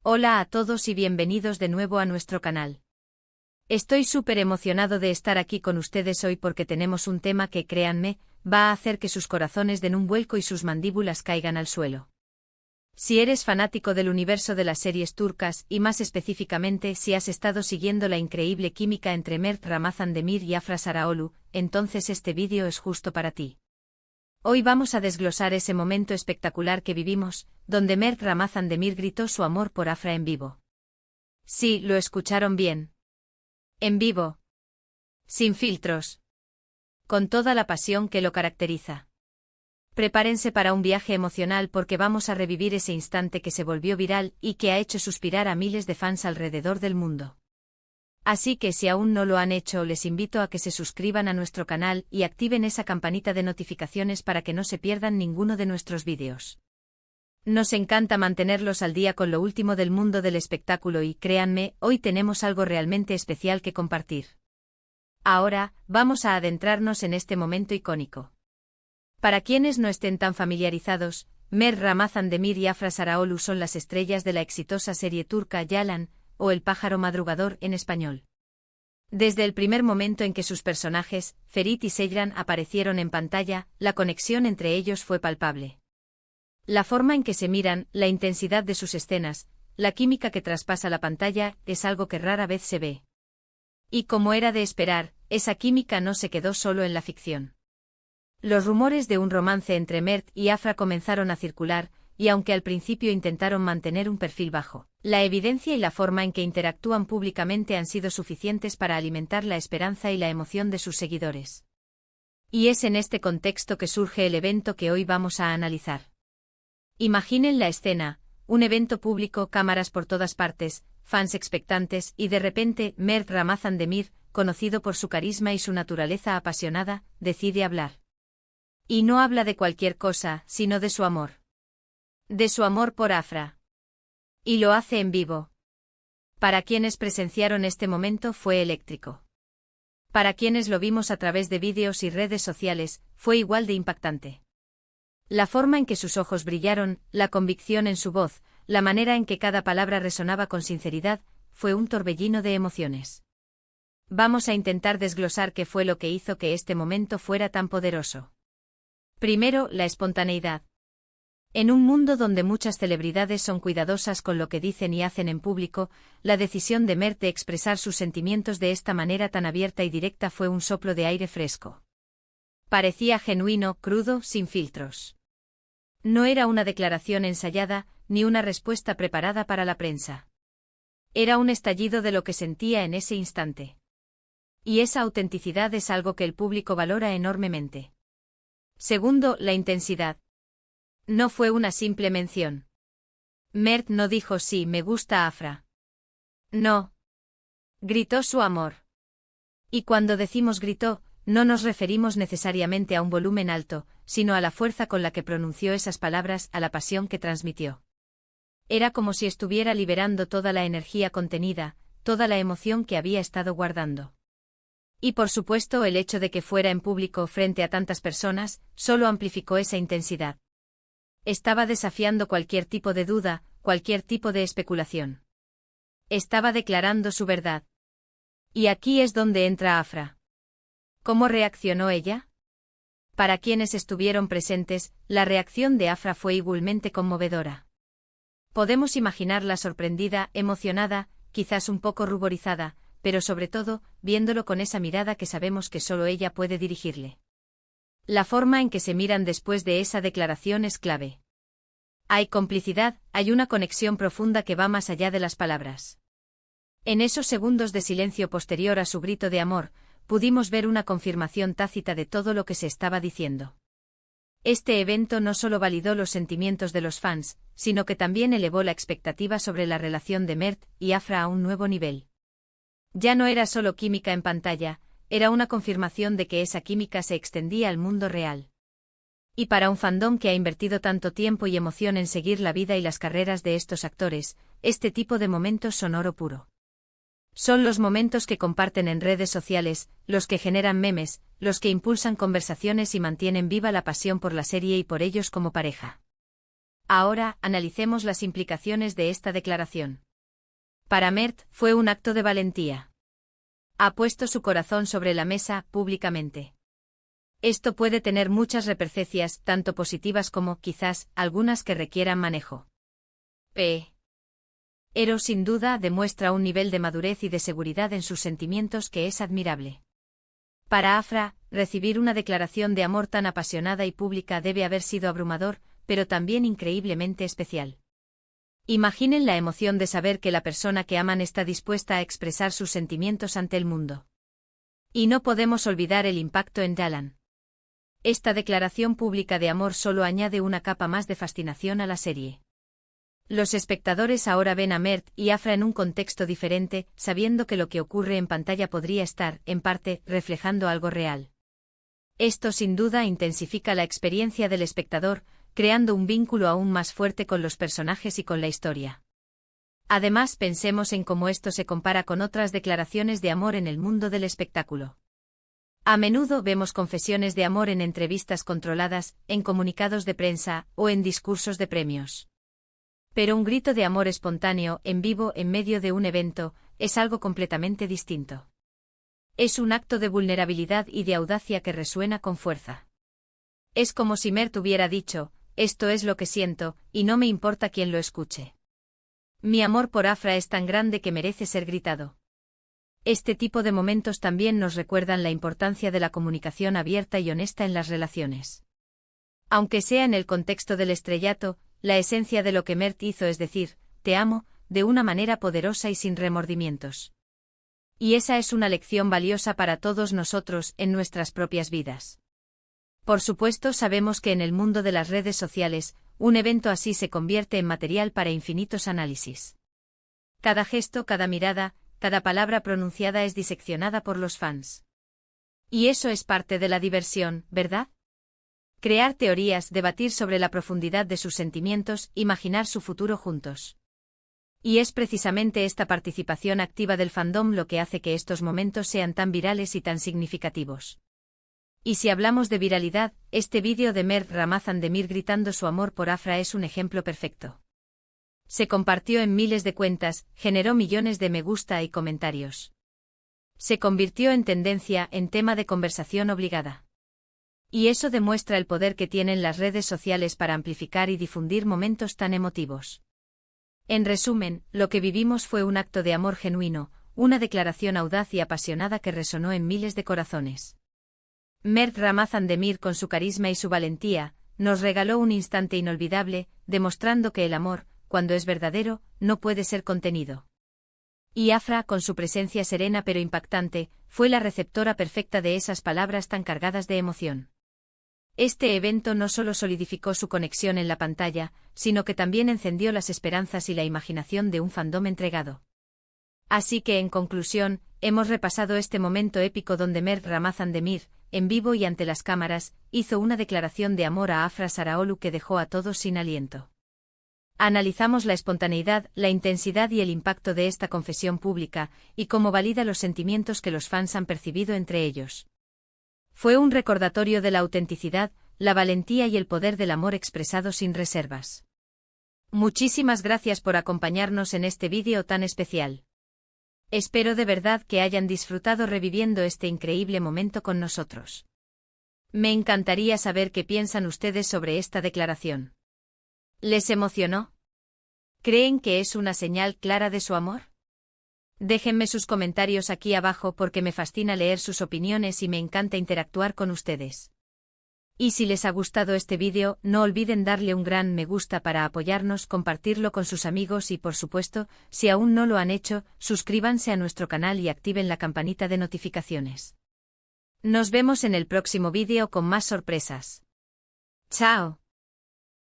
Hola a todos y bienvenidos de nuevo a nuestro canal. Estoy súper emocionado de estar aquí con ustedes hoy porque tenemos un tema que, créanme, va a hacer que sus corazones den un vuelco y sus mandíbulas caigan al suelo. Si eres fanático del universo de las series turcas y más específicamente si has estado siguiendo la increíble química entre Mert Ramazan-Demir y Afra Sarıoğlu, entonces este vídeo es justo para ti. Hoy vamos a desglosar ese momento espectacular que vivimos, donde Mert Ramazan-Demir gritó su amor por Afra en vivo. Sí, lo escucharon bien. En vivo. Sin filtros. Con toda la pasión que lo caracteriza. Prepárense para un viaje emocional porque vamos a revivir ese instante que se volvió viral y que ha hecho suspirar a miles de fans alrededor del mundo. Así que si aún no lo han hecho, les invito a que se suscriban a nuestro canal y activen esa campanita de notificaciones para que no se pierdan ninguno de nuestros vídeos. Nos encanta mantenerlos al día con lo último del mundo del espectáculo y, créanme, hoy tenemos algo realmente especial que compartir. Ahora, vamos a adentrarnos en este momento icónico. Para quienes no estén tan familiarizados, Mert Ramazan-Demir y Afra Sarıoğlu son las estrellas de la exitosa serie turca Yalan, o El pájaro madrugador en español. Desde el primer momento en que sus personajes, Ferit y Seyran, aparecieron en pantalla, la conexión entre ellos fue palpable. La forma en que se miran, la intensidad de sus escenas, la química que traspasa la pantalla, es algo que rara vez se ve. Y como era de esperar, esa química no se quedó solo en la ficción. Los rumores de un romance entre Mert y Afra comenzaron a circular, y aunque al principio intentaron mantener un perfil bajo, la evidencia y la forma en que interactúan públicamente han sido suficientes para alimentar la esperanza y la emoción de sus seguidores. Y es en este contexto que surge el evento que hoy vamos a analizar. Imaginen la escena, un evento público, cámaras por todas partes, fans expectantes y de repente Mert Ramazan-Demir, conocido por su carisma y su naturaleza apasionada, decide hablar. Y no habla de cualquier cosa, sino de su amor. De su amor por Afra. Y lo hace en vivo. Para quienes presenciaron este momento fue eléctrico. Para quienes lo vimos a través de vídeos y redes sociales, fue igual de impactante. La forma en que sus ojos brillaron, la convicción en su voz, la manera en que cada palabra resonaba con sinceridad, fue un torbellino de emociones. Vamos a intentar desglosar qué fue lo que hizo que este momento fuera tan poderoso. Primero, la espontaneidad. En un mundo donde muchas celebridades son cuidadosas con lo que dicen y hacen en público, la decisión de Mert de expresar sus sentimientos de esta manera tan abierta y directa fue un soplo de aire fresco. Parecía genuino, crudo, sin filtros. No era una declaración ensayada, ni una respuesta preparada para la prensa. Era un estallido de lo que sentía en ese instante. Y esa autenticidad es algo que el público valora enormemente. Segundo, la intensidad. No fue una simple mención. Mert no dijo sí, me gusta Afra. No. Gritó su amor. Y cuando decimos gritó, no nos referimos necesariamente a un volumen alto, sino a la fuerza con la que pronunció esas palabras, a la pasión que transmitió. Era como si estuviera liberando toda la energía contenida, toda la emoción que había estado guardando. Y por supuesto el hecho de que fuera en público frente a tantas personas, solo amplificó esa intensidad. Estaba desafiando cualquier tipo de duda, cualquier tipo de especulación. Estaba declarando su verdad. Y aquí es donde entra Afra. ¿Cómo reaccionó ella? Para quienes estuvieron presentes, la reacción de Afra fue igualmente conmovedora. Podemos imaginarla sorprendida, emocionada, quizás un poco ruborizada, pero sobre todo, viéndolo con esa mirada que sabemos que solo ella puede dirigirle. La forma en que se miran después de esa declaración es clave. Hay complicidad, hay una conexión profunda que va más allá de las palabras. En esos segundos de silencio posterior a su grito de amor, pudimos ver una confirmación tácita de todo lo que se estaba diciendo. Este evento no solo validó los sentimientos de los fans, sino que también elevó la expectativa sobre la relación de Mert y Afra a un nuevo nivel. Ya no era solo química en pantalla, era una confirmación de que esa química se extendía al mundo real. Y para un fandom que ha invertido tanto tiempo y emoción en seguir la vida y las carreras de estos actores, este tipo de momentos son oro puro. Son los momentos que comparten en redes sociales, los que generan memes, los que impulsan conversaciones y mantienen viva la pasión por la serie y por ellos como pareja. Ahora, analicemos las implicaciones de esta declaración. Para Mert, fue un acto de valentía. Ha puesto su corazón sobre la mesa, públicamente. Esto puede tener muchas repercusiones, tanto positivas como, quizás, algunas que requieran manejo. Pero sin duda demuestra un nivel de madurez y de seguridad en sus sentimientos que es admirable. Para Afra, recibir una declaración de amor tan apasionada y pública debe haber sido abrumador, pero también increíblemente especial. Imaginen la emoción de saber que la persona que aman está dispuesta a expresar sus sentimientos ante el mundo. Y no podemos olvidar el impacto en Dylan. Esta declaración pública de amor solo añade una capa más de fascinación a la serie. Los espectadores ahora ven a Mert y Afra en un contexto diferente, sabiendo que lo que ocurre en pantalla podría estar, en parte, reflejando algo real. Esto sin duda intensifica la experiencia del espectador, creando un vínculo aún más fuerte con los personajes y con la historia. Además, pensemos en cómo esto se compara con otras declaraciones de amor en el mundo del espectáculo. A menudo vemos confesiones de amor en entrevistas controladas, en comunicados de prensa o en discursos de premios. Pero un grito de amor espontáneo, en vivo, en medio de un evento, es algo completamente distinto. Es un acto de vulnerabilidad y de audacia que resuena con fuerza. Es como si Mert hubiera dicho: esto es lo que siento, y no me importa quién lo escuche. Mi amor por Afra es tan grande que merece ser gritado. Este tipo de momentos también nos recuerdan la importancia de la comunicación abierta y honesta en las relaciones. Aunque sea en el contexto del estrellato, la esencia de lo que Mert hizo es decir, te amo, de una manera poderosa y sin remordimientos. Y esa es una lección valiosa para todos nosotros en nuestras propias vidas. Por supuesto, sabemos que en el mundo de las redes sociales, un evento así se convierte en material para infinitos análisis. Cada gesto, cada mirada, cada palabra pronunciada es diseccionada por los fans. Y eso es parte de la diversión, ¿verdad? Crear teorías, debatir sobre la profundidad de sus sentimientos, imaginar su futuro juntos. Y es precisamente esta participación activa del fandom lo que hace que estos momentos sean tan virales y tan significativos. Y si hablamos de viralidad, este vídeo de Mert Ramazan Demir gritando su amor por Afra es un ejemplo perfecto. Se compartió en miles de cuentas, generó millones de me gusta y comentarios. Se convirtió en tendencia, en tema de conversación obligada. Y eso demuestra el poder que tienen las redes sociales para amplificar y difundir momentos tan emotivos. En resumen, lo que vivimos fue un acto de amor genuino, una declaración audaz y apasionada que resonó en miles de corazones. Mert Ramazan Demir, con su carisma y su valentía, nos regaló un instante inolvidable, demostrando que el amor, cuando es verdadero, no puede ser contenido. Y Afra, con su presencia serena pero impactante, fue la receptora perfecta de esas palabras tan cargadas de emoción. Este evento no solo solidificó su conexión en la pantalla, sino que también encendió las esperanzas y la imaginación de un fandom entregado. Así que, en conclusión, hemos repasado este momento épico donde Mert Ramazan Demir, en vivo y ante las cámaras, hizo una declaración de amor a Afra Saraolu que dejó a todos sin aliento. Analizamos la espontaneidad, la intensidad y el impacto de esta confesión pública, y cómo valida los sentimientos que los fans han percibido entre ellos. Fue un recordatorio de la autenticidad, la valentía y el poder del amor expresado sin reservas. Muchísimas gracias por acompañarnos en este vídeo tan especial. Espero de verdad que hayan disfrutado reviviendo este increíble momento con nosotros. Me encantaría saber qué piensan ustedes sobre esta declaración. ¿Les emocionó? ¿Creen que es una señal clara de su amor? Déjenme sus comentarios aquí abajo porque me fascina leer sus opiniones y me encanta interactuar con ustedes. Y si les ha gustado este vídeo, no olviden darle un gran me gusta para apoyarnos, compartirlo con sus amigos y por supuesto, si aún no lo han hecho, suscríbanse a nuestro canal y activen la campanita de notificaciones. Nos vemos en el próximo vídeo con más sorpresas. ¡Chao!